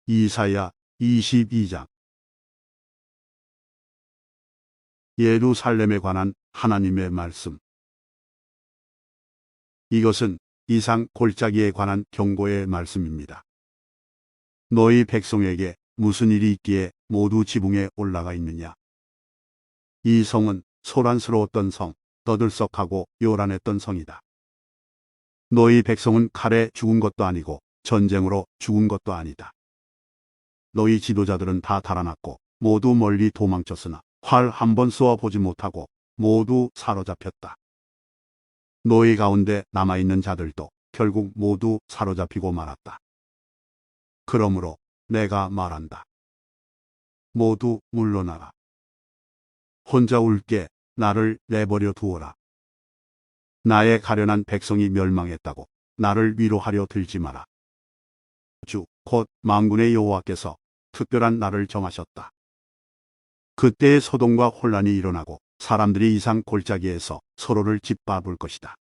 이사야 22장. 예루살렘에 관한 하나님의 말씀. 이것은 이상 골짜기에 관한 경고의 말씀입니다. 너희 백성에게 무슨 일이 있기에 모두 지붕에 올라가 있느냐. 이 성은 소란스러웠던 성, 떠들썩하고 요란했던 성이다. 너희 백성은 칼에 죽은 것도 아니고 전쟁으로 죽은 것도 아니다. 너희 지도자들은 다 달아났고 모두 멀리 도망쳤으나 활 한 번 쏘아보지 못하고 모두 사로잡혔다. 너희 가운데 남아있는 자들도 결국 모두 사로잡히고 말았다. 그러므로 내가 말한다. 모두 물러나라. 혼자 울게 나를 내버려 두어라. 나의 가련한 백성이 멸망했다고 나를 위로하려 들지 마라. 주, 곧 만군의 여호와께서 특별한 날을 정하셨다. 그때에 소동과 혼란이 일어나고 사람들이 이상 골짜기에서 서로를 짓밟을 것이다.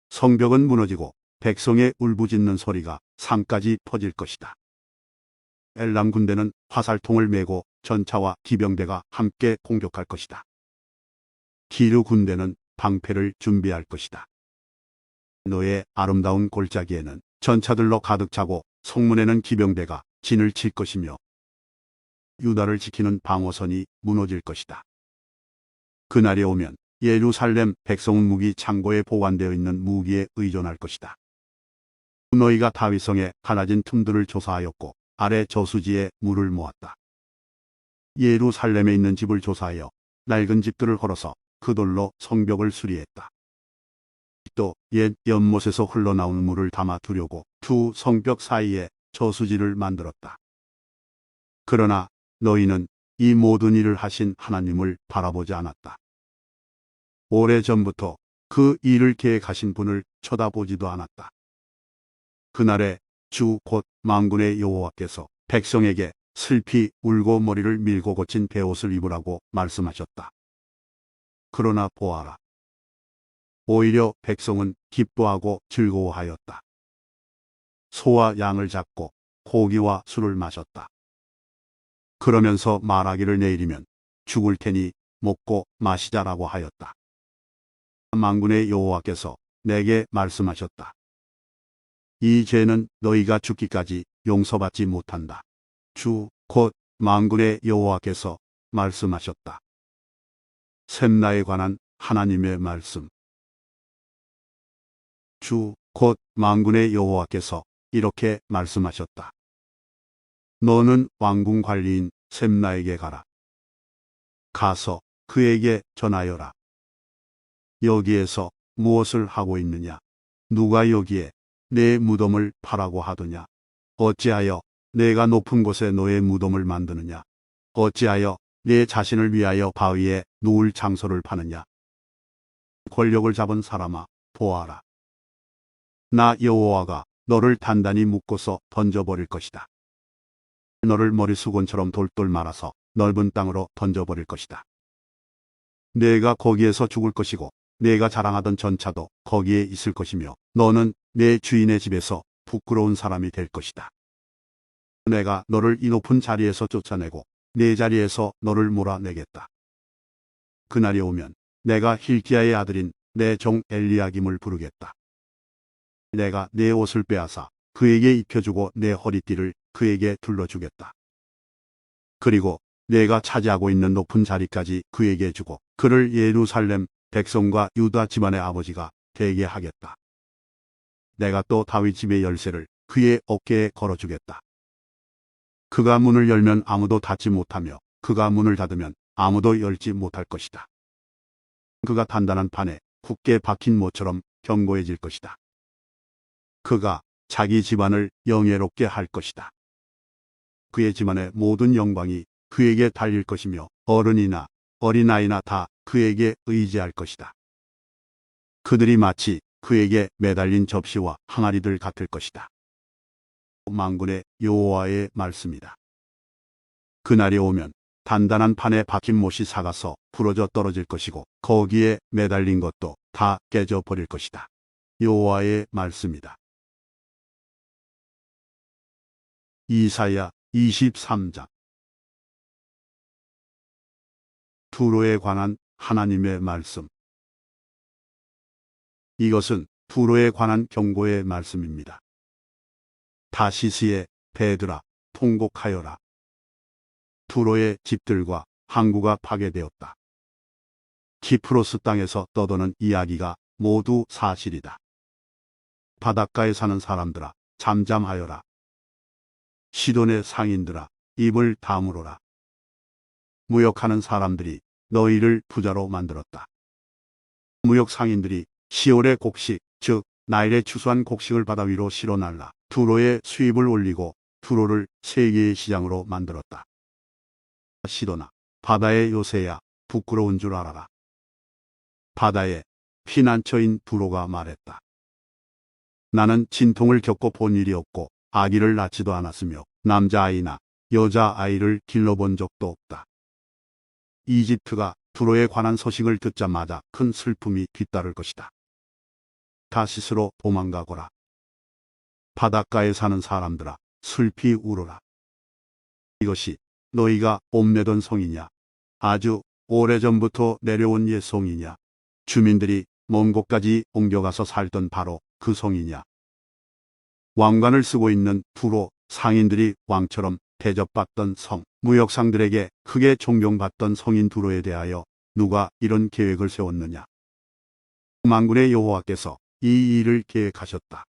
성벽은 무너지고 백성의 울부짖는 소리가 산까지 퍼질 것이다. 엘람 군대는 화살통을 메고 전차와 기병대가 함께 공격할 것이다. 기르 군대는 방패를 준비할 것이다. 너의 아름다운 골짜기에는 전차들로 가득 차고 성문에는 기병대가 진을 칠 것이며 유다를 지키는 방어선이 무너질 것이다. 그날이 오면 예루살렘 백성은 무기 창고에 보관되어 있는 무기에 의존할 것이다. 너희가 다윗성에 갈라진 틈들을 조사하였고 아래 저수지에 물을 모았다. 예루살렘에 있는 집을 조사하여 낡은 집들을 헐어서 그 돌로 성벽을 수리했다. 또 옛 연못에서 흘러나오는 물을 담아 두려고 두 성벽 사이에 저수지를 만들었다. 그러나 너희는 이 모든 일을 하신 하나님을 바라보지 않았다. 오래전부터 그 일을 계획하신 분을 쳐다보지도 않았다. 그날에 주 곧 만군의 여호와께서 백성에게 슬피 울고 머리를 밀고 고친 베옷을 입으라고 말씀하셨다. 그러나 보아라. 오히려 백성은 기뻐하고 즐거워하였다. 소와 양을 잡고 고기와 술을 마셨다. 그러면서 말하기를 내일이면 죽을 테니 먹고 마시자라고 하였다. 만군의 여호와께서 내게 말씀하셨다. 이 죄는 너희가 죽기까지 용서받지 못한다. 주 곧 만군의 여호와께서 말씀하셨다. 셈나에 관한 하나님의 말씀. 주 곧 만군의 여호와께서 이렇게 말씀하셨다. 너는 왕궁 관리인 셈나에게 가라. 가서 그에게 전하여라. 여기에서 무엇을 하고 있느냐? 누가 여기에 내 무덤을 파라고 하더냐? 어찌하여 내가 높은 곳에 너의 무덤을 만드느냐? 어찌하여 내 자신을 위하여 바위에 누울 장소를 파느냐? 권력을 잡은 사람아, 보아라. 나 여호와가 너를 단단히 묶어서 던져버릴 것이다. 너를 머리수건처럼 돌돌 말아서 넓은 땅으로 던져버릴 것이다. 내가 거기에서 죽을 것이고 내가 자랑하던 전차도 거기에 있을 것이며 너는 내 주인의 집에서 부끄러운 사람이 될 것이다. 내가 너를 이 높은 자리에서 쫓아내고 내 자리에서 너를 몰아내겠다. 그날이 오면 내가 힐기야의 아들인 내 종 엘리야김을 부르겠다. 내가 내 옷을 빼앗아 그에게 입혀주고 내 허리띠를 그에게 둘러주겠다. 그리고 내가 차지하고 있는 높은 자리까지 그에게 주고 그를 예루살렘 백성과 유다 집안의 아버지가 되게 하겠다. 내가 또 다윗 집의 열쇠를 그의 어깨에 걸어주겠다. 그가 문을 열면 아무도 닫지 못하며 그가 문을 닫으면 아무도 열지 못할 것이다. 그가 단단한 판에 굳게 박힌 모처럼 견고해질 것이다. 그가 자기 집안을 영예롭게 할 것이다. 그의 집안의 모든 영광이 그에게 달릴 것이며 어른이나 어린아이나 다 그에게 의지할 것이다. 그들이 마치 그에게 매달린 접시와 항아리들 같을 것이다. 만군의 여호와의 말씀이다. 그날이 오면 단단한 판에 박힌 못이 삭아서 부러져 떨어질 것이고 거기에 매달린 것도 다 깨져 버릴 것이다. 여호와의 말씀이다. 이사야 23장. 두로에 관한 하나님의 말씀. 이것은 두로에 관한 경고의 말씀입니다. 다시스의 배들아, 통곡하여라. 두로의 집들과 항구가 파괴되었다. 키프로스 땅에서 떠도는 이야기가 모두 사실이다. 바닷가에 사는 사람들아, 잠잠하여라. 시돈의 상인들아, 입을 다물어라. 무역하는 사람들이 너희를 부자로 만들었다. 무역 상인들이 시올의 곡식, 즉 나일의 추수한 곡식을 바다 위로 실어 날라 두로의 수입을 올리고 두로를 세계의 시장으로 만들었다. 시돈아, 바다의 요새야, 부끄러운 줄 알아라. 바다에 피난처인 두로가 말했다. 나는 진통을 겪고 본 일이 없고 아기를 낳지도 않았으며 남자아이나 여자아이를 길러본 적도 없다. 이집트가 두로에 관한 소식을 듣자마자 큰 슬픔이 뒤따를 것이다. 다시스로 도망가거라. 바닷가에 사는 사람들아, 슬피 울어라. 이것이 너희가 뽐내던 성이냐? 아주 오래전부터 내려온 옛 성이냐? 주민들이 먼 곳까지 옮겨가서 살던 바로 그 성이냐? 왕관을 쓰고 있는 두로, 상인들이 왕처럼 대접받던 성, 무역상들에게 크게 존경받던 성인 두로에 대하여 누가 이런 계획을 세웠느냐? 만군의 여호와께서 이 일을 계획하셨다.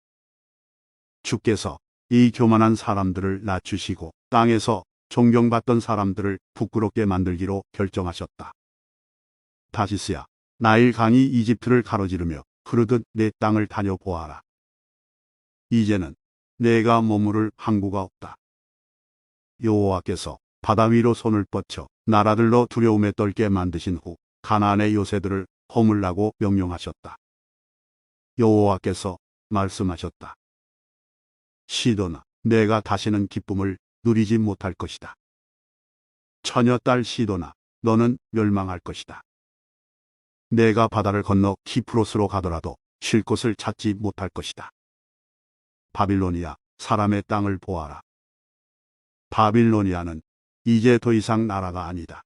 주께서 이 교만한 사람들을 낮추시고 땅에서 존경받던 사람들을 부끄럽게 만들기로 결정하셨다. 다시스야, 나일 강이 이집트를 가로지르며 흐르듯 내 땅을 다녀보아라. 이제는 내가 머무를 항구가 없다. 여호와께서 바다 위로 손을 뻗쳐 나라들로 두려움에 떨게 만드신 후 가나안의 요새들을 허물라고 명령하셨다. 여호와께서 말씀하셨다. 시돈아, 내가 다시는 기쁨을 누리지 못할 것이다. 처녀딸 시돈아, 너는 멸망할 것이다. 내가 바다를 건너 키프로스로 가더라도 쉴 곳을 찾지 못할 것이다. 바빌로니아, 사람의 땅을 보아라. 바빌로니아는 이제 더 이상 나라가 아니다.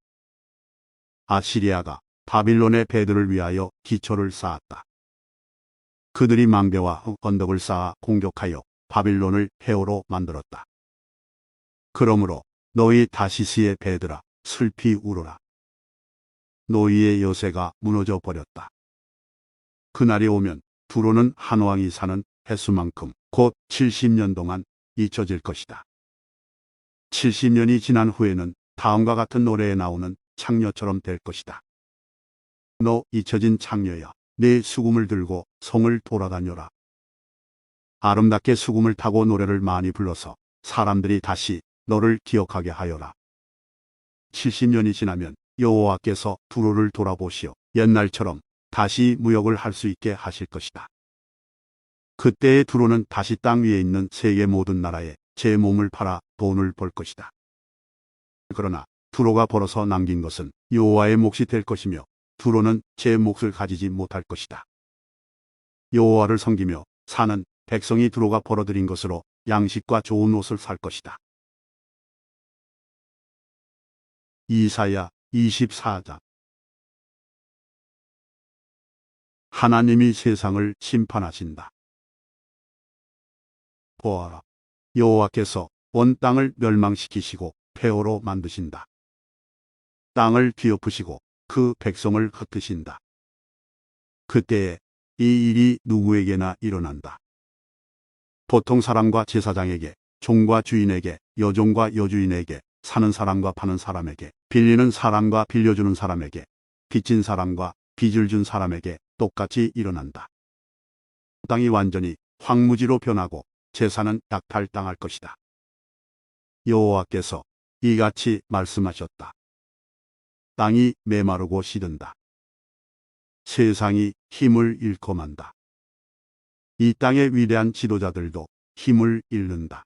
아시리아가 바빌론의 배들을 위하여 기초를 쌓았다. 그들이 망대와 언덕을 쌓아 공격하여 바빌론을 폐허로 만들었다. 그러므로 너희 다시스의 배들아, 슬피 울어라. 너희의 요새가 무너져 버렸다. 그날이 오면 두로는 한 왕이 사는 횟수만큼 곧 70년 동안 잊혀질 것이다. 70년이 지난 후에는 다음과 같은 노래에 나오는 창녀처럼 될 것이다. 너 잊혀진 창녀야, 내 수금을 들고 성을 돌아다녀라. 아름답게 수금을 타고 노래를 많이 불러서 사람들이 다시 너를 기억하게 하여라. 70년이 지나면 여호와께서 두로를 돌아보시어 옛날처럼 다시 무역을 할 수 있게 하실 것이다. 그때의 두로는 다시 땅 위에 있는 세계 모든 나라에 제 몸을 팔아 돈을 벌 것이다. 그러나 두로가 벌어서 남긴 것은 여호와의 몫이 될 것이며 두로는 제 몫을 가지지 못할 것이다. 여호와를 섬기며 사는 백성이 두로가 벌어들인 것으로 양식과 좋은 옷을 살 것이다. 이사야 24장. 하나님이 세상을 심판하신다. 보아라, 여호와께서 온 땅을 멸망시키시고 폐허로 만드신다. 땅을 뒤엎으시고 그 백성을 흩으신다. 그때에 이 일이 누구에게나 일어난다. 보통 사람과 제사장에게, 종과 주인에게, 여종과 여주인에게, 사는 사람과 파는 사람에게, 빌리는 사람과 빌려주는 사람에게, 빚진 사람과 빚을 준 사람에게 똑같이 일어난다. 땅이 완전히 황무지로 변하고 재산은 약탈당할 것이다. 여호와께서 이같이 말씀하셨다. 땅이 메마르고 시든다. 세상이 힘을 잃고 만다. 이 땅의 위대한 지도자들도 힘을 잃는다.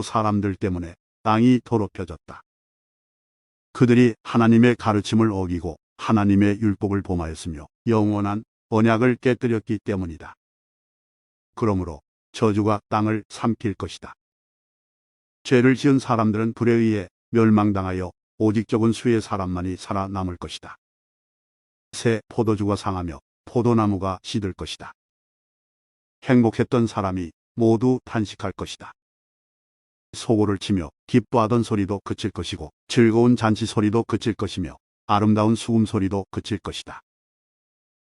사람들 때문에 땅이 더럽혀졌다. 그들이 하나님의 가르침을 어기고 하나님의 율법을 범하였으며 영원한 언약을 깨뜨렸기 때문이다. 그러므로 저주가 땅을 삼킬 것이다. 죄를 지은 사람들은 불에 의해 멸망당하여 오직 적은 수의 사람만이 살아남을 것이다. 새 포도주가 상하며 포도나무가 시들 것이다. 행복했던 사람이 모두 탄식할 것이다. 소고를 치며 기뻐하던 소리도 그칠 것이고 즐거운 잔치 소리도 그칠 것이며 아름다운 수금 소리도 그칠 것이다.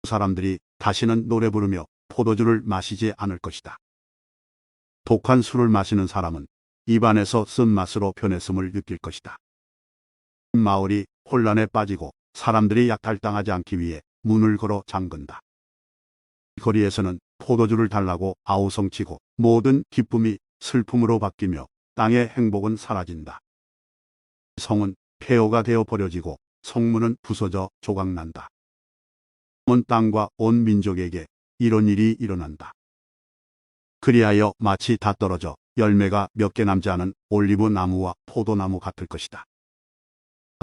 사람들이 다시는 노래 부르며 포도주를 마시지 않을 것이다. 독한 술을 마시는 사람은 입안에서 쓴맛으로 변했음을 느낄 것이다. 마을이 혼란에 빠지고 사람들이 약탈당하지 않기 위해 문을 걸어 잠근다. 거리에서는 포도주를 달라고 아우성치고 모든 기쁨이 슬픔으로 바뀌며 땅의 행복은 사라진다. 성은 폐허가 되어 버려지고 성문은 부서져 조각난다. 온 땅과 온 민족에게 이런 일이 일어난다. 그리하여 마치 다 떨어져 열매가 몇 개 남지 않은 올리브 나무와 포도나무 같을 것이다.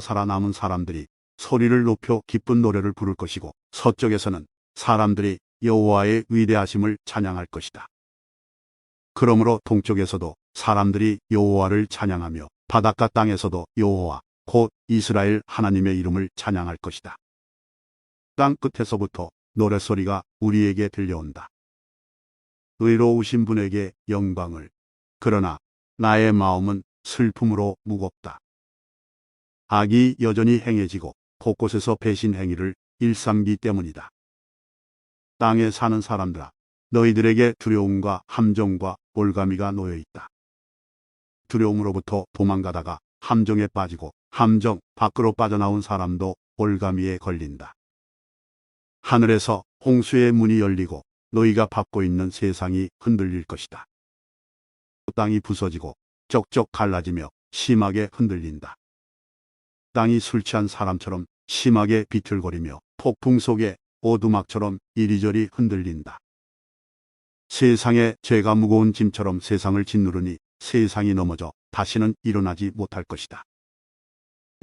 살아남은 사람들이 소리를 높여 기쁜 노래를 부를 것이고 서쪽에서는 사람들이 여호와의 위대하심을 찬양할 것이다. 그러므로 동쪽에서도 사람들이 여호와를 찬양하며 바닷가 땅에서도 여호와 곧 이스라엘 하나님의 이름을 찬양할 것이다. 땅 끝에서부터 노랫소리가 우리에게 들려온다. 의로우신 분에게 영광을. 그러나 나의 마음은 슬픔으로 무겁다. 악이 여전히 행해지고 곳곳에서 배신 행위를 일삼기 때문이다. 땅에 사는 사람들아, 너희들에게 두려움과 함정과 올가미가 놓여 있다. 두려움으로부터 도망가다가 함정에 빠지고 함정 밖으로 빠져나온 사람도 올가미에 걸린다. 하늘에서 홍수의 문이 열리고 너희가 밟고 있는 세상이 흔들릴 것이다. 땅이 부서지고 쩍쩍 갈라지며 심하게 흔들린다. 땅이 술 취한 사람처럼 심하게 비틀거리며 폭풍 속에 오두막처럼 이리저리 흔들린다. 세상에 죄가 무거운 짐처럼 세상을 짓누르니 세상이 넘어져 다시는 일어나지 못할 것이다.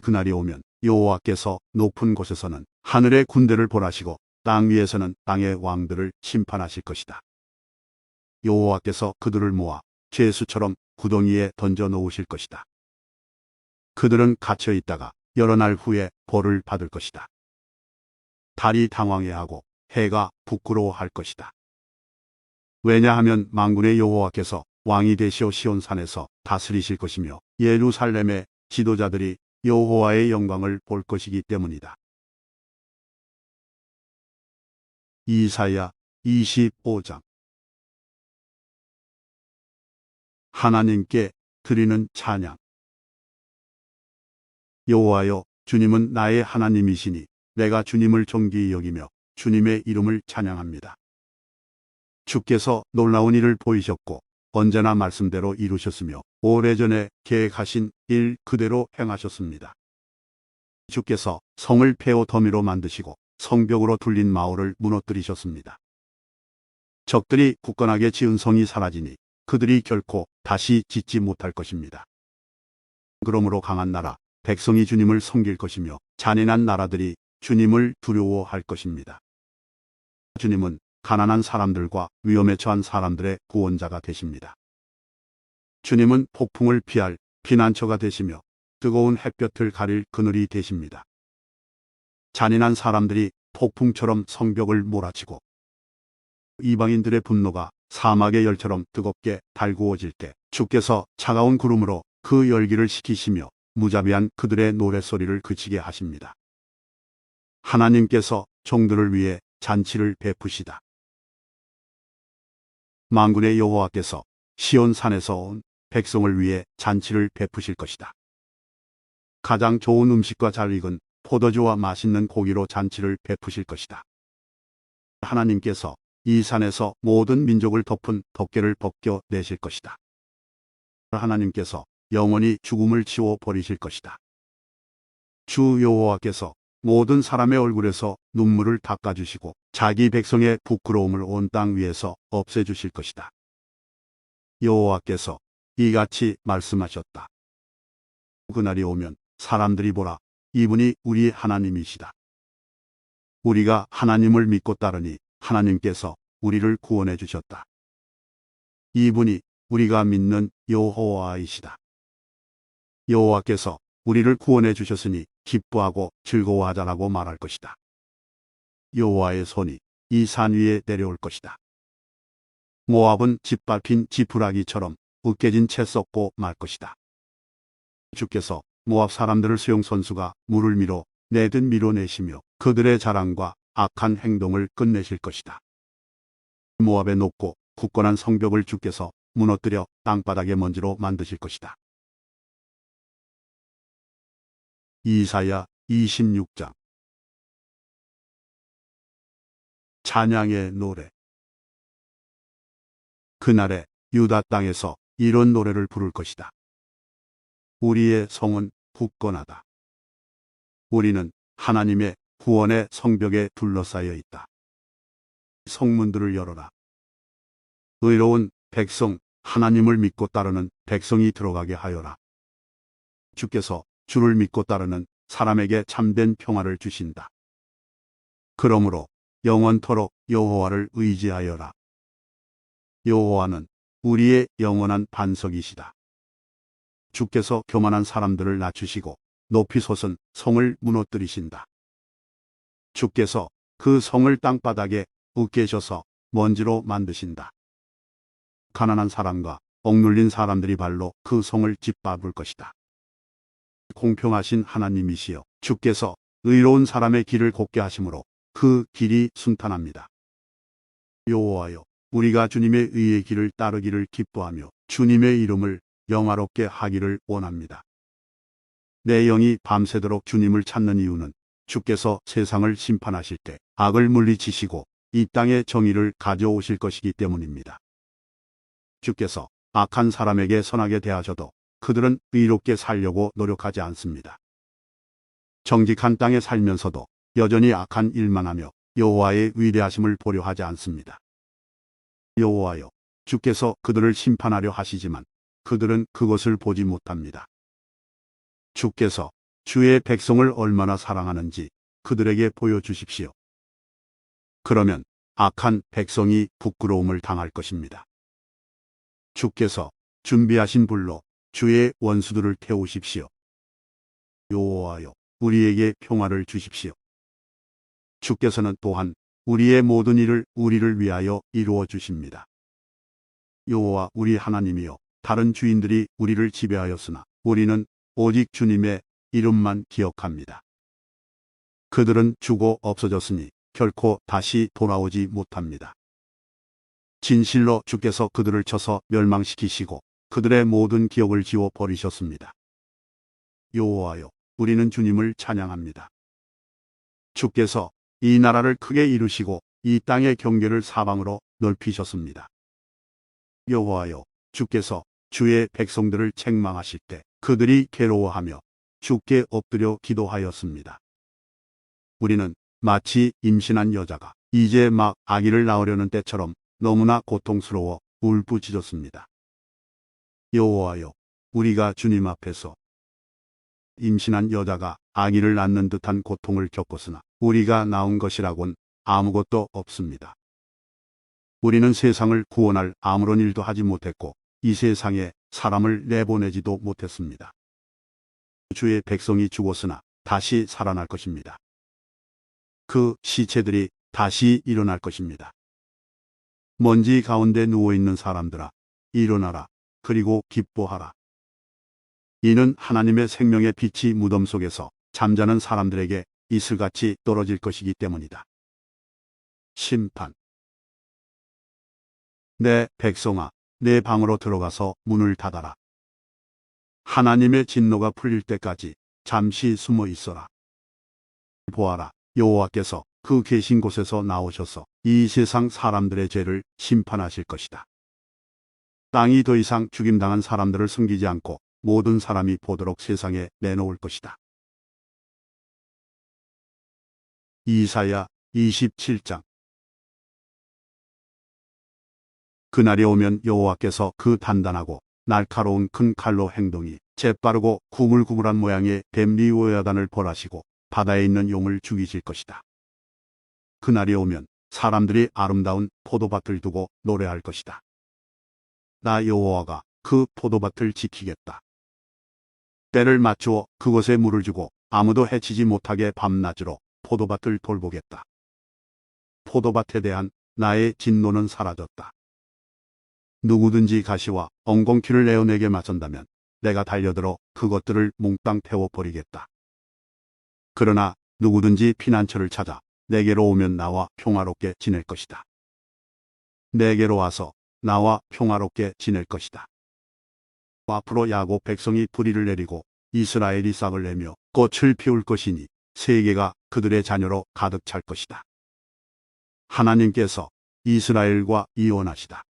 그날이 오면 여호와께서 높은 곳에서는 하늘의 군대를 벌하시고 땅 위에서는 땅의 왕들을 심판하실 것이다. 여호와께서 그들을 모아 죄수처럼 구덩이에 던져 놓으실 것이다. 그들은 갇혀 있다가 여러 날 후에 벌을 받을 것이다. 달이 당황해하고 해가 부끄러워할 것이다. 왜냐하면 만군의 여호와께서 왕이 되시어 시온산에서 다스리실 것이며 예루살렘의 지도자들이 여호와의 영광을 볼 것이기 때문이다. 이사야 25장. 하나님께 드리는 찬양. 여호와여, 주님은 나의 하나님이시니 내가 주님을 존귀히 여기며 주님의 이름을 찬양합니다. 주께서 놀라운 일을 보이셨고 언제나 말씀대로 이루셨으며 오래전에 계획하신 일 그대로 행하셨습니다. 주께서 성을 폐허 더미로 만드시고 성벽으로 둘린 마을을 무너뜨리셨습니다. 적들이 굳건하게 지은 성이 사라지니 그들이 결코 다시 짓지 못할 것입니다. 그러므로 강한 나라, 백성이 주님을 섬길 것이며 잔인한 나라들이 주님을 두려워할 것입니다. 주님은 가난한 사람들과 위험에 처한 사람들의 구원자가 되십니다. 주님은 폭풍을 피할 피난처가 되시며 뜨거운 햇볕을 가릴 그늘이 되십니다. 잔인한 사람들이 폭풍처럼 성벽을 몰아치고 이방인들의 분노가 사막의 열처럼 뜨겁게 달구어질 때 주께서 차가운 구름으로 그 열기를 식히시며 무자비한 그들의 노랫소리를 그치게 하십니다. 하나님께서 종들을 위해 잔치를 베푸시다. 만군의 여호와께서 시온산에서 온 백성을 위해 잔치를 베푸실 것이다. 가장 좋은 음식과 잘 익은 포도주와 맛있는 고기로 잔치를 베푸실 것이다. 하나님께서 이 산에서 모든 민족을 덮은 덮개를 벗겨 내실 것이다. 하나님께서 영원히 죽음을 치워 버리실 것이다. 주 여호와께서 모든 사람의 얼굴에서 눈물을 닦아주시고 자기 백성의 부끄러움을 온 땅 위에서 없애주실 것이다. 여호와께서 이같이 말씀하셨다. 그날이 오면 사람들이 보라, 이분이 우리 하나님이시다. 우리가 하나님을 믿고 따르니 하나님께서 우리를 구원해 주셨다. 이분이 우리가 믿는 여호와이시다. 여호와께서 우리를 구원해 주셨으니 기뻐하고 즐거워하자라고 말할 것이다. 여호와의 손이 이 산 위에 내려올 것이다. 모압은 짓밟힌 지푸라기처럼 으깨진 채 썩고 말 것이다. 주께서 모압 사람들을 수용선수가 물을 밀어 내듯 밀어내시며 그들의 자랑과 악한 행동을 끝내실 것이다. 모압의 높고 굳건한 성벽을 주께서 무너뜨려 땅바닥의 먼지로 만드실 것이다. 이사야 26장. 찬양의 노래. 그날에 유다 땅에서 이런 노래를 부를 것이다. 우리의 성은 굳건하다. 우리는 하나님의 구원의 성벽에 둘러싸여 있다. 성문들을 열어라. 의로운 백성, 하나님을 믿고 따르는 백성이 들어가게 하여라. 주께서 주를 믿고 따르는 사람에게 참된 평화를 주신다. 그러므로 영원토록 여호와를 의지하여라. 여호와는 우리의 영원한 반석이시다. 주께서 교만한 사람들을 낮추시고 높이 솟은 성을 무너뜨리신다. 주께서 그 성을 땅바닥에 으깨셔서 먼지로 만드신다. 가난한 사람과 억눌린 사람들이 발로 그 성을 짓밟을 것이다. 공평하신 하나님이시여 주께서 의로운 사람의 길을 곱게 하심으로 그 길이 순탄합니다. 여호와여, 우리가 주님의 의의 길을 따르기를 기뻐하며 주님의 이름을 영화롭게 하기를 원합니다. 내 영이 밤새도록 주님을 찾는 이유는 주께서 세상을 심판하실 때 악을 물리치시고 이 땅에 정의를 가져오실 것이기 때문입니다. 주께서 악한 사람에게 선하게 대하셔도 그들은 의롭게 살려고 노력하지 않습니다. 정직한 땅에 살면서도 여전히 악한 일만 하며 여호와의 위대하심을 보려 하지 않습니다. 여호와여, 주께서 그들을 심판하려 하시지만 그들은 그것을 보지 못합니다. 주께서 주의 백성을 얼마나 사랑하는지 그들에게 보여주십시오. 그러면 악한 백성이 부끄러움을 당할 것입니다. 주께서 준비하신 불로 주의 원수들을 태우십시오. 여호와여, 우리에게 평화를 주십시오. 주께서는 또한 우리의 모든 일을 우리를 위하여 이루어 주십니다. 여호와 우리 하나님이여, 다른 주인들이 우리를 지배하였으나 우리는 오직 주님의 이름만 기억합니다. 그들은 죽어 없어졌으니 결코 다시 돌아오지 못합니다. 진실로 주께서 그들을 쳐서 멸망시키시고 그들의 모든 기억을 지워 버리셨습니다. 여호와여, 우리는 주님을 찬양합니다. 주께서 이 나라를 크게 이루시고 이 땅의 경계를 사방으로 넓히셨습니다. 여호와여, 주께서 주의 백성들을 책망하실 때 그들이 괴로워하며 주께 엎드려 기도하였습니다. 우리는 마치 임신한 여자가 이제 막 아기를 낳으려는 때처럼 너무나 고통스러워 울부짖었습니다. 여호와여, 우리가 주님 앞에서 임신한 여자가 아기를 낳는 듯한 고통을 겪었으나 우리가 낳은 것이라곤 아무것도 없습니다. 우리는 세상을 구원할 아무런 일도 하지 못했고 이 세상에 사람을 내보내지도 못했습니다. 주의 백성이 죽었으나 다시 살아날 것입니다. 그 시체들이 다시 일어날 것입니다. 먼지 가운데 누워있는 사람들아, 일어나라. 그리고 기뻐하라. 이는 하나님의 생명의 빛이 무덤 속에서 잠자는 사람들에게 이슬같이 떨어질 것이기 때문이다. 심판. 내 백성아, 내 방으로 들어가서 문을 닫아라. 하나님의 진노가 풀릴 때까지 잠시 숨어 있어라. 보아라, 여호와께서 그 계신 곳에서 나오셔서 이 세상 사람들의 죄를 심판하실 것이다. 땅이 더 이상 죽임당한 사람들을 숨기지 않고 모든 사람이 보도록 세상에 내놓을 것이다. 이사야 27장. 그날이 오면 여호와께서 그 단단하고 날카로운 큰 칼로 행동이 재빠르고 구물구물한 모양의 뱀 리오야단을 벌하시고 바다에 있는 용을 죽이실 것이다. 그날이 오면 사람들이 아름다운 포도밭을 두고 노래할 것이다. 나 여호와가 그 포도밭을 지키겠다. 때를 맞추어 그곳에 물을 주고 아무도 해치지 못하게 밤낮으로 포도밭을 돌보겠다. 포도밭에 대한 나의 진노는 사라졌다. 누구든지 가시와 엉겅퀴를 내어 내게 맞선다면 내가 달려들어 그것들을 몽땅 태워버리겠다. 그러나 누구든지 피난처를 찾아 내게로 오면 나와 평화롭게 지낼 것이다. 내게로 와서 나와 평화롭게 지낼 것이다. 앞으로 야곱 백성이 뿌리를 내리고 이스라엘이 싹을 내며 꽃을 피울 것이니 세계가 그들의 자녀로 가득 찰 것이다. 하나님께서 이스라엘과 이혼하시다.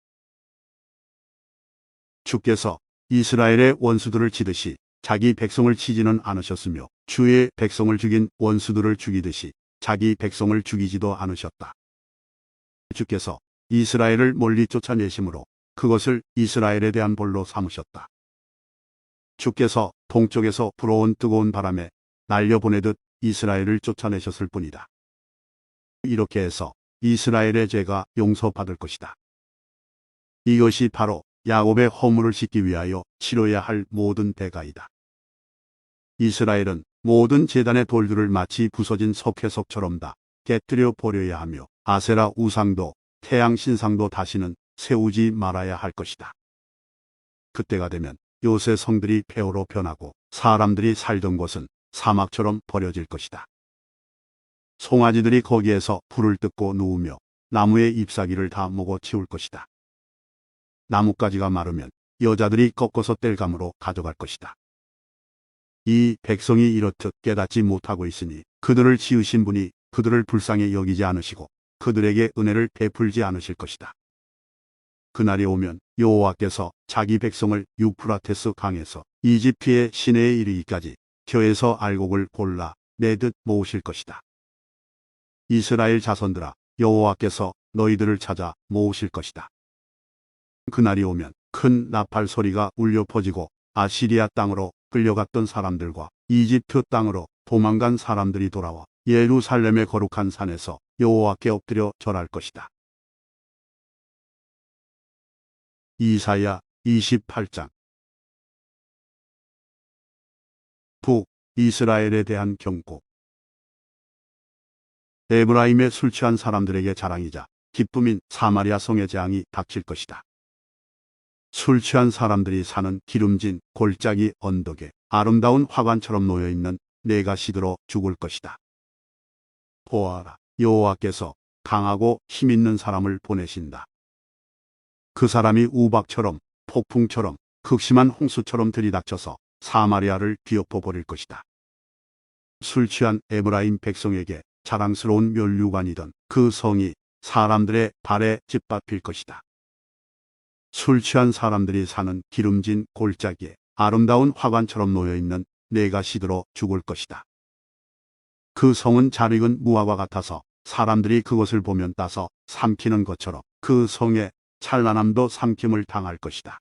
주께서 이스라엘의 원수들을 치듯이 자기 백성을 치지는 않으셨으며 주의 백성을 죽인 원수들을 죽이듯이 자기 백성을 죽이지도 않으셨다. 주께서 이스라엘을 멀리 쫓아내심으로 그것을 이스라엘에 대한 벌로 삼으셨다. 주께서 동쪽에서 불어온 뜨거운 바람에 날려보내듯 이스라엘을 쫓아내셨을 뿐이다. 이렇게 해서 이스라엘의 죄가 용서받을 것이다. 이것이 바로 야곱의 허물을 씻기 위하여 치러야 할 모든 대가이다. 이스라엘은 모든 제단의 돌들을 마치 부서진 석회석처럼 다 깨뜨려 버려야 하며 아세라 우상도 태양 신상도 다시는 세우지 말아야 할 것이다. 그때가 되면 요새 성들이 폐허로 변하고 사람들이 살던 곳은 사막처럼 버려질 것이다. 송아지들이 거기에서 불을 뜯고 누우며 나무의 잎사귀를 다 먹어 치울 것이다. 나뭇가지가 마르면 여자들이 꺾어서 땔감으로 가져갈 것이다. 이 백성이 이렇듯 깨닫지 못하고 있으니 그들을 지으신 분이 그들을 불쌍히 여기지 않으시고 그들에게 은혜를 베풀지 않으실 것이다. 그날이 오면 여호와께서 자기 백성을 유프라테스 강에서 이집트의 시내에 이르기까지 겨에서 알곡을 골라 내듯 모으실 것이다. 이스라엘 자손들아, 여호와께서 너희들을 찾아 모으실 것이다. 그날이 오면 큰 나팔 소리가 울려 퍼지고 아시리아 땅으로 끌려갔던 사람들과 이집트 땅으로 도망간 사람들이 돌아와 예루살렘의 거룩한 산에서 여호와께 엎드려 절할 것이다. 이사야 28장. 북 이스라엘에 대한 경고. 에브라임의 술 취한 사람들에게 자랑이자 기쁨인 사마리아 성의 재앙이 닥칠 것이다. 술 취한 사람들이 사는 기름진 골짜기 언덕에 아름다운 화관처럼 놓여있는 내가 시들어 죽을 것이다. 보아라, 여호와께서 강하고 힘있는 사람을 보내신다. 그 사람이 우박처럼 폭풍처럼 극심한 홍수처럼 들이닥쳐서 사마리아를 뒤엎어 버릴 것이다. 술 취한 에브라임 백성에게 자랑스러운 면류관이던 그 성이 사람들의 발에 짓밟힐 것이다. 술 취한 사람들이 사는 기름진 골짜기에 아름다운 화관처럼 놓여있는 내가 시들어 죽을 것이다. 그 성은 잘 익은 무화과 같아서 사람들이 그것을 보면 따서 삼키는 것처럼 그 성의 찬란함도 삼킴을 당할 것이다.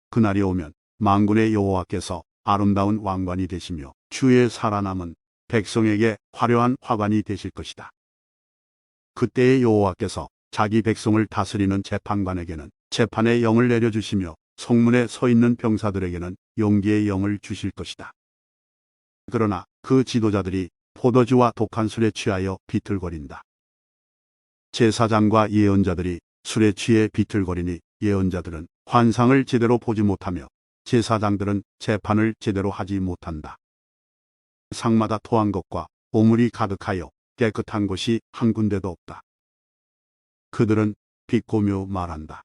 그날이 오면 만군의 여호와께서 아름다운 왕관이 되시며 주의 살아남은 백성에게 화려한 화관이 되실 것이다. 그때의 여호와께서 자기 백성을 다스리는 재판관에게는 재판의 영을 내려주시며 성문에 서 있는 병사들에게는 용기의 영을 주실 것이다. 그러나 그 지도자들이 포도주와 독한 술에 취하여 비틀거린다. 제사장과 예언자들이 술에 취해 비틀거리니 예언자들은 환상을 제대로 보지 못하며 제사장들은 재판을 제대로 하지 못한다. 상마다 토한 것과 오물이 가득하여 깨끗한 곳이 한 군데도 없다. 그들은 비꼬며 말한다.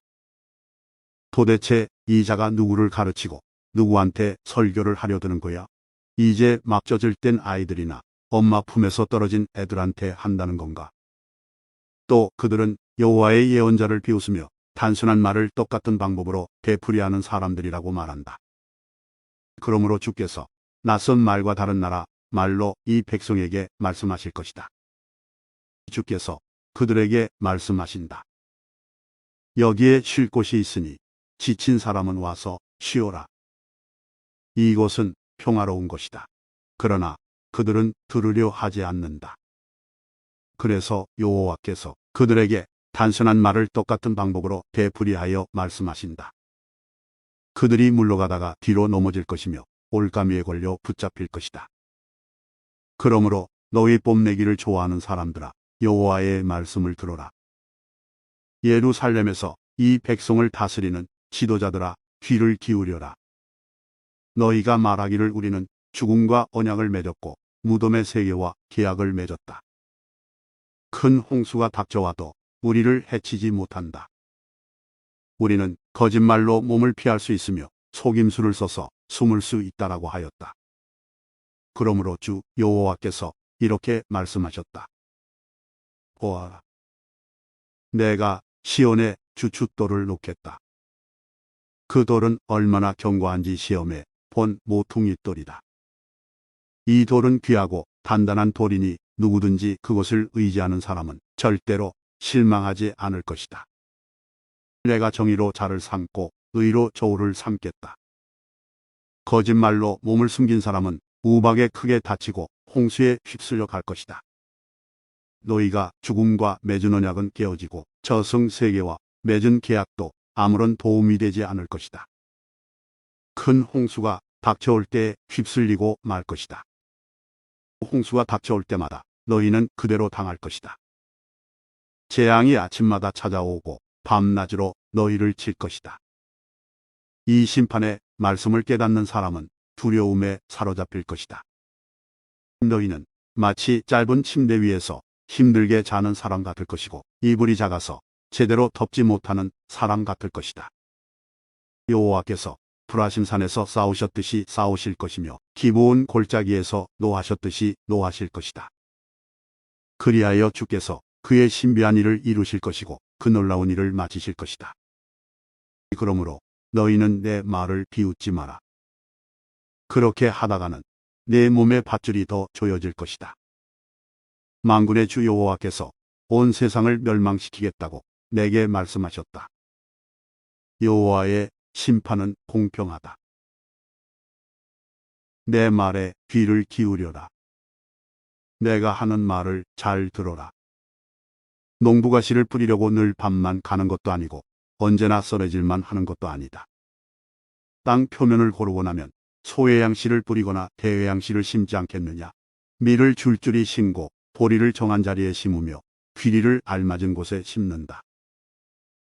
도대체 이 자가 누구를 가르치고 누구한테 설교를 하려 드는 거야? 이제 막 젖을 땐 아이들이나 엄마 품에서 떨어진 애들한테 한다는 건가? 또 그들은 여호와의 예언자를 비웃으며 단순한 말을 똑같은 방법으로 되풀이하는 사람들이라고 말한다. 그러므로 주께서 낯선 말과 다른 나라 말로 이 백성에게 말씀하실 것이다. 주께서 그들에게 말씀하신다. 여기에 쉴 곳이 있으니 지친 사람은 와서 쉬어라. 이곳은 평화로운 것이다. 그러나 그들은 들으려 하지 않는다. 그래서 여호와께서 그들에게 단순한 말을 똑같은 방법으로 되풀이하여 말씀하신다. 그들이 물러가다가 뒤로 넘어질 것이며 올가미에 걸려 붙잡힐 것이다. 그러므로 너희 뽐내기를 좋아하는 사람들아, 여호와의 말씀을 들어라. 예루살렘에서 이 백성을 다스리는 지도자들아, 귀를 기울여라. 너희가 말하기를 우리는 죽음과 언약을 맺었고 무덤의 세계와 계약을 맺었다. 큰 홍수가 닥쳐와도 우리를 해치지 못한다. 우리는 거짓말로 몸을 피할 수 있으며 속임수를 써서 숨을 수 있다라고 하였다. 그러므로 주 여호와께서 이렇게 말씀하셨다. 보아라. 내가 시온에 주춧돌을 놓겠다. 그 돌은 얼마나 견고한지 시험해 본 모퉁이 돌이다. 이 돌은 귀하고 단단한 돌이니 누구든지 그것을 의지하는 사람은 절대로 실망하지 않을 것이다. 내가 정의로 자를 삼고 의로 저울을 삼겠다. 거짓말로 몸을 숨긴 사람은 우박에 크게 다치고 홍수에 휩쓸려 갈 것이다. 너희가 죽음과 맺은 언약은 깨어지고 저승 세계와 맺은 계약도 아무런 도움이 되지 않을 것이다. 큰 홍수가 닥쳐올 때에 휩쓸리고 말 것이다. 홍수가 닥쳐올 때마다 너희는 그대로 당할 것이다. 재앙이 아침마다 찾아오고 밤낮으로 너희를 칠 것이다. 이 심판의 말씀을 깨닫는 사람은 두려움에 사로잡힐 것이다. 너희는 마치 짧은 침대 위에서 힘들게 자는 사람 같을 것이고 이불이 작아서 제대로 덮지 못하는 사람 같을 것이다. 여호와께서 브라심산에서 싸우셨듯이 싸우실 것이며 기브온 골짜기에서 노하셨듯이 노하실 것이다. 그리하여 주께서 그의 신비한 일을 이루실 것이고 그 놀라운 일을 마치실 것이다. 그러므로 너희는 내 말을 비웃지 마라. 그렇게 하다가는 내 몸의 밧줄이 더 조여질 것이다. 만군의 주 여호와께서 온 세상을 멸망시키겠다고 내게 말씀하셨다. 여호와의 심판은 공평하다. 내 말에 귀를 기울여라. 내가 하는 말을 잘 들어라. 농부가 씨를 뿌리려고 늘 밤만 가는 것도 아니고 언제나 썰어질만 하는 것도 아니다. 땅 표면을 고르고 나면 소외양 씨를 뿌리거나 대외양 씨를 심지 않겠느냐. 밀을 줄줄이 심고 보리를 정한 자리에 심으며 귀리를 알맞은 곳에 심는다.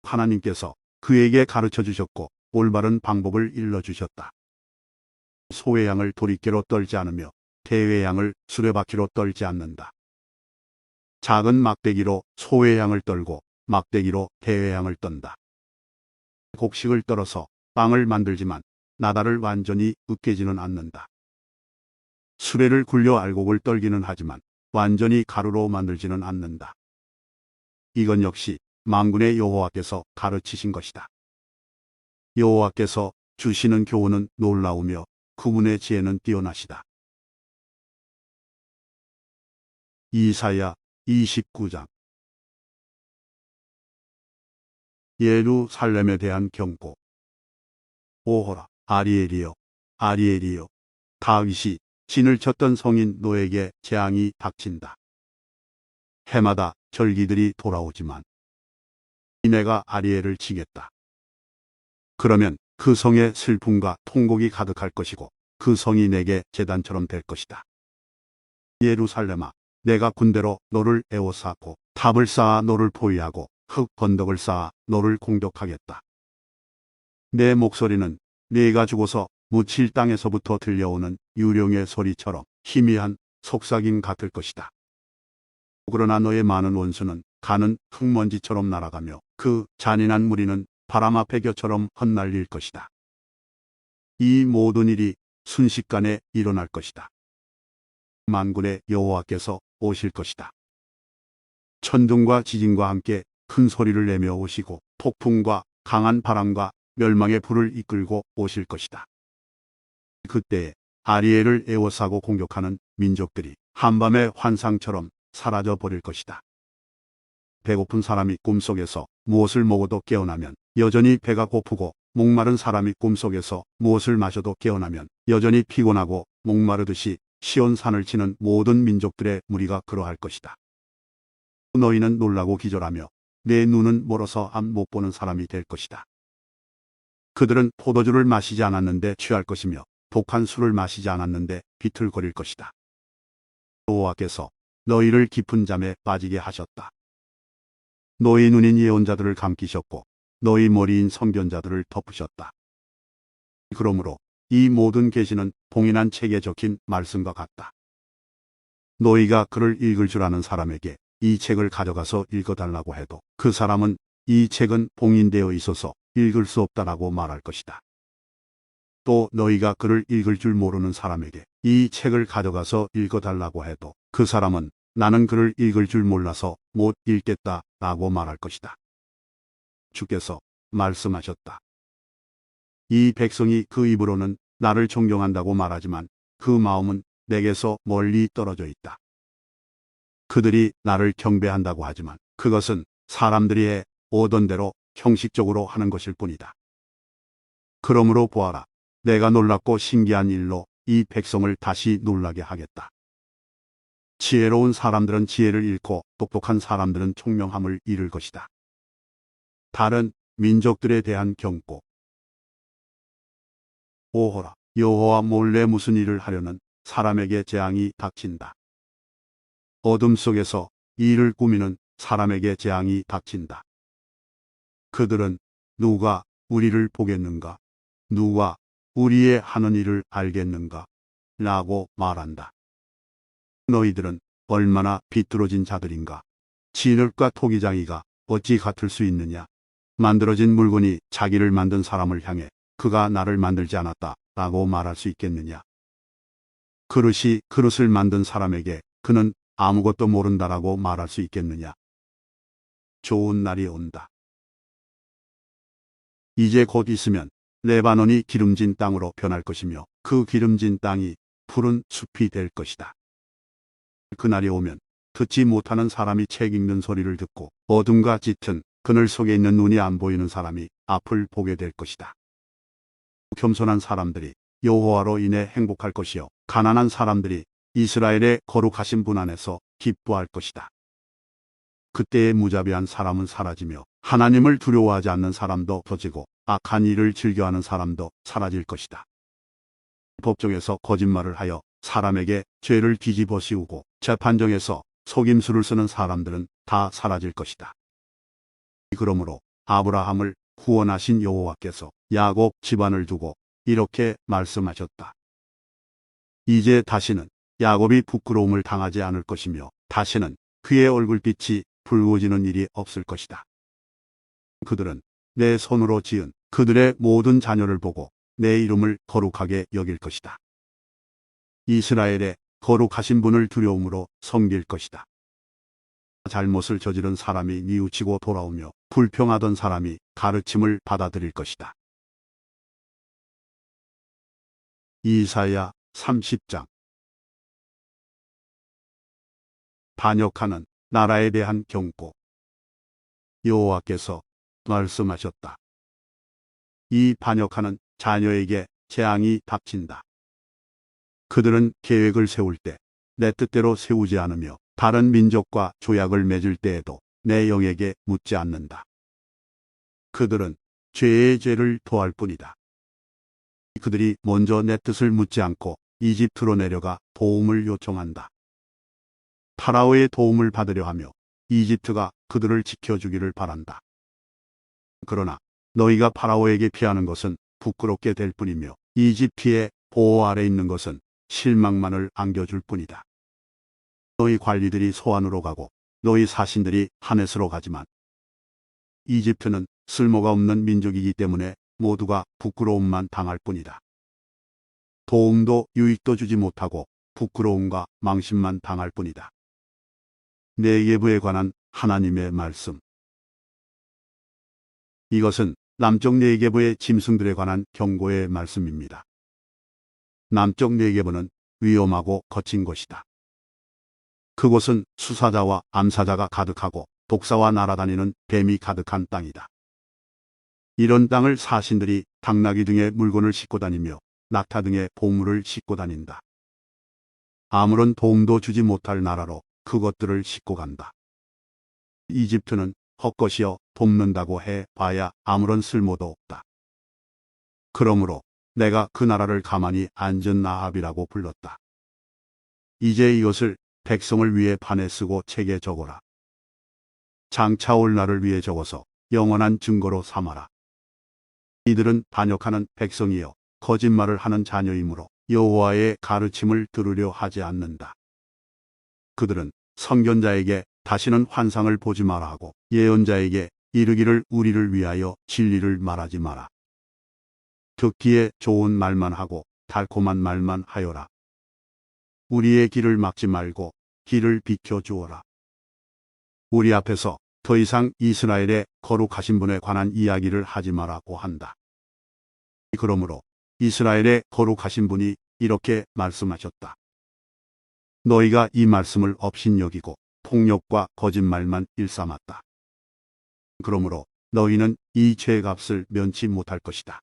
하나님께서 그에게 가르쳐 주셨고 올바른 방법을 일러주셨다. 소외양을 도리깨로 떨지 않으며 대외양을 수레바퀴로 떨지 않는다. 작은 막대기로 소외양을 떨고 막대기로 대외양을 떤다. 곡식을 떨어서 빵을 만들지만 나달을 완전히 으깨지는 않는다. 수레를 굴려 알곡을 떨기는 하지만 완전히 가루로 만들지는 않는다. 이건 역시 만군의 여호와께서 가르치신 것이다. 여호와께서 주시는 교훈은 놀라우며 그분의 지혜는 뛰어나시다. 이사야 29장. 예루살렘에 대한 경고. 오호라, 아리엘이여, 아리엘이여, 다윗이 진을 쳤던 성인 너에게 재앙이 닥친다. 해마다 절기들이 돌아오지만 내가 아리엘을 치겠다. 그러면 그 성에 슬픔과 통곡이 가득할 것이고 그 성이 내게 제단처럼 될 것이다. 예루살렘아, 내가 군대로 너를 에워싸고 탑을 쌓아 너를 포위하고 흙 건덕을 쌓아 너를 공격하겠다. 내 목소리는 네가 죽어서 묻힐 땅에서부터 들려오는 유령의 소리처럼 희미한 속삭임 같을 것이다. 그러나 너의 많은 원수는 가는 흙먼지처럼 날아가며 그 잔인한 무리는 바람 앞의 겨처럼 헛날릴 것이다. 이 모든 일이 순식간에 일어날 것이다. 만군의 여호와께서 오실 것이다. 천둥과 지진과 함께 큰 소리를 내며 오시고 폭풍과 강한 바람과 멸망의 불을 이끌고 오실 것이다. 그때에 아리엘을 에워싸고 공격하는 민족들이 한밤의 환상처럼 사라져 버릴 것이다. 배고픈 사람이 꿈속에서 무엇을 먹어도 깨어나면 여전히 배가 고프고 목마른 사람이 꿈속에서 무엇을 마셔도 깨어나면 여전히 피곤하고 목마르듯이 시온산을 치는 모든 민족들의 무리가 그러할 것이다. 너희는 놀라고 기절하며 내 눈은 멀어서 앞 못 보는 사람이 될 것이다. 그들은 포도주를 마시지 않았는데 취할 것이며 독한 술을 마시지 않았는데 비틀거릴 것이다. 여호와께서 너희를 깊은 잠에 빠지게 하셨다. 너희 눈인 예언자들을 감기셨고 너희 머리인 선견자들을 덮으셨다. 그러므로 이 모든 계시는 봉인한 책에 적힌 말씀과 같다. 너희가 그를 읽을 줄 아는 사람에게 이 책을 가져가서 읽어달라고 해도 그 사람은 이 책은 봉인되어 있어서 읽을 수 없다라고 말할 것이다. 또 너희가 그를 읽을 줄 모르는 사람에게 이 책을 가져가서 읽어달라고 해도 그 사람은 나는 그를 읽을 줄 몰라서 못 읽겠다라고 말할 것이다. 주께서 말씀하셨다. 이 백성이 그 입으로는 나를 존경한다고 말하지만 그 마음은 내게서 멀리 떨어져 있다. 그들이 나를 경배한다고 하지만 그것은 사람들이 해 오던 대로 형식적으로 하는 것일 뿐이다. 그러므로 보아라. 내가 놀랍고 신기한 일로 이 백성을 다시 놀라게 하겠다. 지혜로운 사람들은 지혜를 잃고 똑똑한 사람들은 총명함을 잃을 것이다. 다른 민족들에 대한 경고. 오호라, 여호와 몰래 무슨 일을 하려는 사람에게 재앙이 닥친다. 어둠 속에서 일을 꾸미는 사람에게 재앙이 닥친다. 그들은 누가 우리를 보겠는가? 누가 우리의 하는 일을 알겠는가? 라고 말한다. 너희들은 얼마나 비뚤어진 자들인가? 진흙과 토기장이가 어찌 같을 수 있느냐? 만들어진 물건이 자기를 만든 사람을 향해 그가 나를 만들지 않았다 라고 말할 수 있겠느냐? 그릇이 그릇을 만든 사람에게 그는 아무것도 모른다라고 말할 수 있겠느냐? 좋은 날이 온다. 이제 곧 있으면 레바논이 기름진 땅으로 변할 것이며 그 기름진 땅이 푸른 숲이 될 것이다. 그날이 오면 듣지 못하는 사람이 책 읽는 소리를 듣고 어둠과 짙은 그늘 속에 있는 눈이 안 보이는 사람이 앞을 보게 될 것이다. 겸손한 사람들이 여호와로 인해 행복할 것이요 가난한 사람들이 이스라엘의 거룩하신 분 안에서 기뻐할 것이다. 그때의 무자비한 사람은 사라지며 하나님을 두려워하지 않는 사람도 없어지고 악한 일을 즐겨하는 사람도 사라질 것이다. 법정에서 거짓말을 하여 사람에게 죄를 뒤집어 씌우고 재판정에서 속임수를 쓰는 사람들은 다 사라질 것이다. 그러므로 아브라함을 구원하신 여호와께서 야곱 집안을 두고 이렇게 말씀하셨다. 이제 다시는 야곱이 부끄러움을 당하지 않을 것이며 다시는 그의 얼굴빛이 붉어지는 일이 없을 것이다. 그들은 내 손으로 지은 그들의 모든 자녀를 보고 내 이름을 거룩하게 여길 것이다. 이스라엘의 거룩하신 분을 두려움으로 섬길 것이다. 잘못을 저지른 사람이 뉘우치고 돌아오며 불평하던 사람이 가르침을 받아들일 것이다. 이사야 30장. 반역하는 나라에 대한 경고. 여호와께서 말씀하셨다. 이 반역하는 자녀에게 재앙이 닥친다. 그들은 계획을 세울 때 내 뜻대로 세우지 않으며 다른 민족과 조약을 맺을 때에도 내 영에게 묻지 않는다. 그들은 죄의 죄를 더할 뿐이다. 그들이 먼저 내 뜻을 묻지 않고 이집트로 내려가 도움을 요청한다. 파라오의 도움을 받으려 하며 이집트가 그들을 지켜주기를 바란다. 그러나 너희가 파라오에게 피하는 것은 부끄럽게 될 뿐이며 이집트의 보호 아래 있는 것은 실망만을 안겨줄 뿐이다. 너희 관리들이 소안으로 가고 너희 사신들이 하넷으로 가지만 이집트는 쓸모가 없는 민족이기 때문에 모두가 부끄러움만 당할 뿐이다. 도움도 유익도 주지 못하고 부끄러움과 망신만 당할 뿐이다. 네게브에 관한 하나님의 말씀. 이것은 남쪽 네게브의 짐승들에 관한 경고의 말씀입니다. 남쪽 네게브는 위험하고 거친 곳이다. 그곳은 수사자와 암사자가 가득하고 독사와 날아다니는 뱀이 가득한 땅이다. 이런 땅을 사신들이 당나귀 등의 물건을 싣고 다니며 낙타 등의 보물을 싣고 다닌다. 아무런 도움도 주지 못할 나라로 그것들을 싣고 간다. 이집트는 헛것이여 돕는다고 해 봐야 아무런 쓸모도 없다. 그러므로 내가 그 나라를 가만히 앉은 아합이라고 불렀다. 이제 이것을 백성을 위해 판에 쓰고 책에 적어라. 장차 올 날을 위해 적어서 영원한 증거로 삼아라. 이들은 반역하는 백성이여 거짓말을 하는 자녀이므로 여호와의 가르침을 들으려 하지 않는다. 그들은 선견자에게 다시는 환상을 보지 마라 하고 예언자에게 이르기를 우리를 위하여 진리를 말하지 마라. 듣기에 좋은 말만 하고 달콤한 말만 하여라. 우리의 길을 막지 말고 길을 비켜주어라. 우리 앞에서 더 이상 이스라엘의 거룩하신 분에 관한 이야기를 하지 마라고 한다. 그러므로 이스라엘의 거룩하신 분이 이렇게 말씀하셨다. 너희가 이 말씀을 업신여기고 폭력과 거짓말만 일삼았다. 그러므로 너희는 이 죄값을 면치 못할 것이다.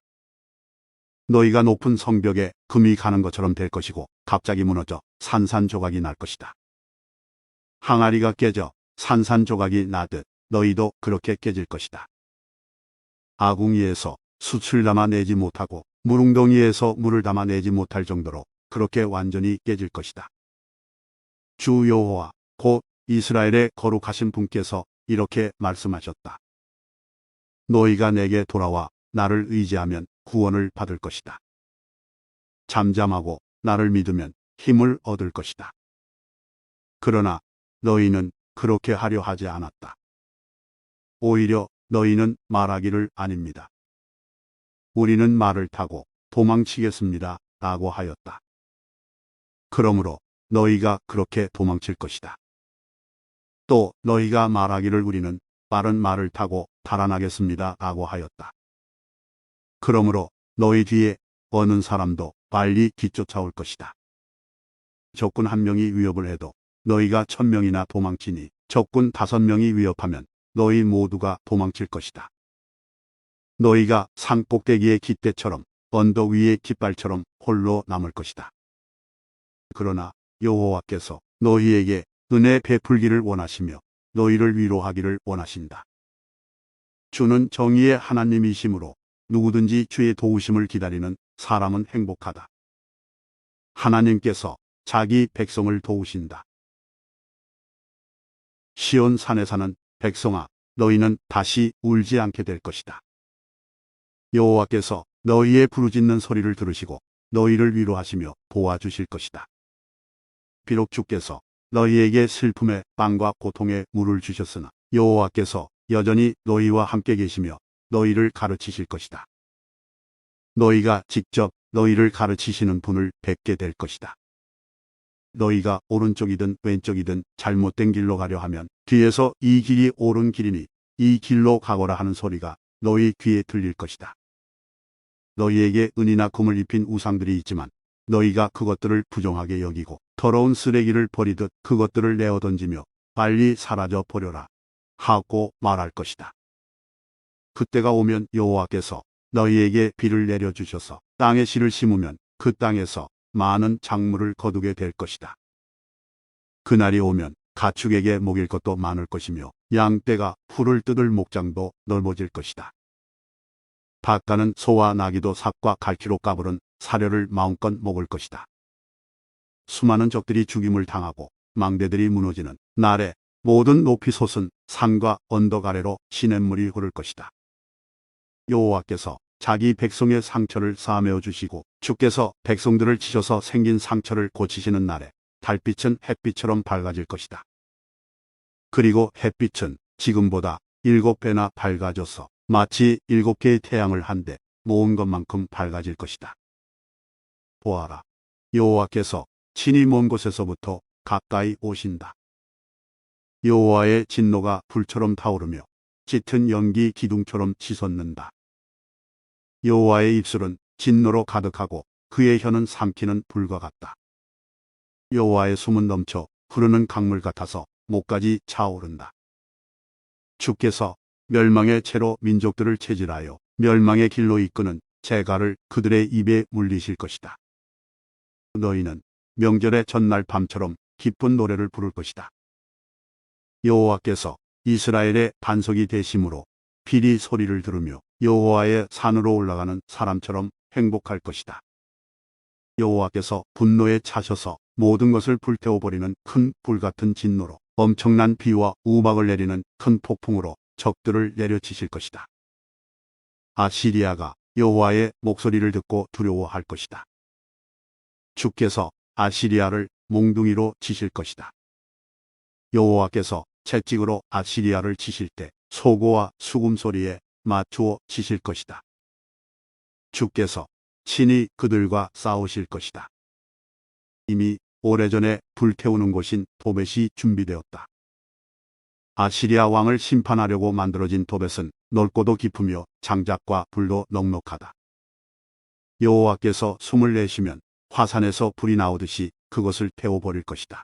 너희가 높은 성벽에 금이 가는 것처럼 될 것이고 갑자기 무너져 산산조각이 날 것이다. 항아리가 깨져 산산조각이 나듯 너희도 그렇게 깨질 것이다. 아궁이에서 숯을 담아내지 못하고 물웅덩이에서 물을 담아내지 못할 정도로 그렇게 완전히 깨질 것이다. 주 여호와 곧 이스라엘의 거룩하신 분께서 이렇게 말씀하셨다. 너희가 내게 돌아와 나를 의지하면 구원을 받을 것이다. 잠잠하고 나를 믿으면 힘을 얻을 것이다. 그러나 너희는 그렇게 하려 하지 않았다. 오히려 너희는 말하기를 아닙니다. 우리는 말을 타고 도망치겠습니다. 라고 하였다. 그러므로 너희가 그렇게 도망칠 것이다. 또 너희가 말하기를 우리는 빠른 말을 타고 달아나겠습니다. 라고 하였다. 그러므로 너희 뒤에 어느 사람도 빨리 뒤쫓아올 것이다. 적군 1명이 위협을 해도 너희가 1000명이나 도망치니 적군 5명이 위협하면 너희 모두가 도망칠 것이다. 너희가 산 꼭대기의 깃대처럼 언덕 위의 깃발처럼 홀로 남을 것이다. 그러나 여호와께서 너희에게 은혜 베풀기를 원하시며 너희를 위로하기를 원하신다. 주는 정의의 하나님이시므로 누구든지 주의 도우심을 기다리는 사람은 행복하다. 하나님께서 자기 백성을 도우신다. 시온 산에 사는 백성아, 너희는 다시 울지 않게 될 것이다. 여호와께서 너희의 부르짖는 소리를 들으시고 너희를 위로하시며 도와주실 것이다. 비록 주께서 너희에게 슬픔의 빵과 고통의 물을 주셨으나 여호와께서 여전히 너희와 함께 계시며 너희를 가르치실 것이다. 너희가 직접 너희를 가르치시는 분을 뵙게 될 것이다. 너희가 오른쪽이든 왼쪽이든 잘못된 길로 가려 하면 뒤에서 이 길이 옳은 길이니 이 길로 가거라 하는 소리가 너희 귀에 들릴 것이다. 너희에게 은이나 금을 입힌 우상들이 있지만 너희가 그것들을 부정하게 여기고 더러운 쓰레기를 버리듯 그것들을 내어 던지며 빨리 사라져 버려라 하고 말할 것이다. 그때가 오면 여호와께서 너희에게 비를 내려주셔서 땅에 씨를 심으면 그 땅에서 많은 작물을 거두게 될 것이다. 그날이 오면 가축에게 먹일 것도 많을 것이며 양떼가 풀을 뜯을 목장도 넓어질 것이다. 밭가는 소와 나귀도 삭과 갈퀴로 까부른 사료를 마음껏 먹을 것이다. 수많은 적들이 죽임을 당하고 망대들이 무너지는 날에 모든 높이 솟은 산과 언덕 아래로 시냇물이 흐를 것이다. 여호와께서 자기 백성의 상처를 싸매어 주시고 주께서 백성들을 치셔서 생긴 상처를 고치시는 날에 달빛은 햇빛처럼 밝아질 것이다. 그리고 햇빛은 지금보다 7배나 밝아져서 마치 7개의 태양을 한데 모은 것만큼 밝아질 것이다. 보아라, 여호와께서 친히 먼 곳에서부터 가까이 오신다. 여호와의 진노가 불처럼 타오르며 짙은 연기 기둥처럼 치솟는다. 여호와의 입술은 진노로 가득하고 그의 혀는 삼키는 불과 같다. 여호와의 숨은 넘쳐 흐르는 강물 같아서 목까지 차오른다. 주께서 멸망의 채로 민족들을 체질하여 멸망의 길로 이끄는 재갈을 그들의 입에 물리실 것이다. 너희는 명절의 전날 밤처럼 기쁜 노래를 부를 것이다. 여호와께서 이스라엘의 반석이 되심으로 비리 소리를 들으며 여호와의 산으로 올라가는 사람처럼 행복할 것이다. 여호와께서 분노에 차셔서 모든 것을 불태워버리는 큰 불같은 진노로 엄청난 비와 우박을 내리는 큰 폭풍으로 적들을 내려치실 것이다. 아시리아가 여호와의 목소리를 듣고 두려워할 것이다. 주께서 아시리아를 몽둥이로 치실 것이다. 여호와께서 채찍으로 아시리아를 치실 때 소고와 수금소리에 맞추어 치실 것이다. 주께서 친히 그들과 싸우실 것이다. 이미 오래전에 불태우는 곳인 도벳이 준비되었다. 아시리아 왕을 심판하려고 만들어진 도벳은 넓고도 깊으며 장작과 불도 넉넉하다. 여호와께서 숨을 내쉬면 화산에서 불이 나오듯이 그것을 태워버릴 것이다.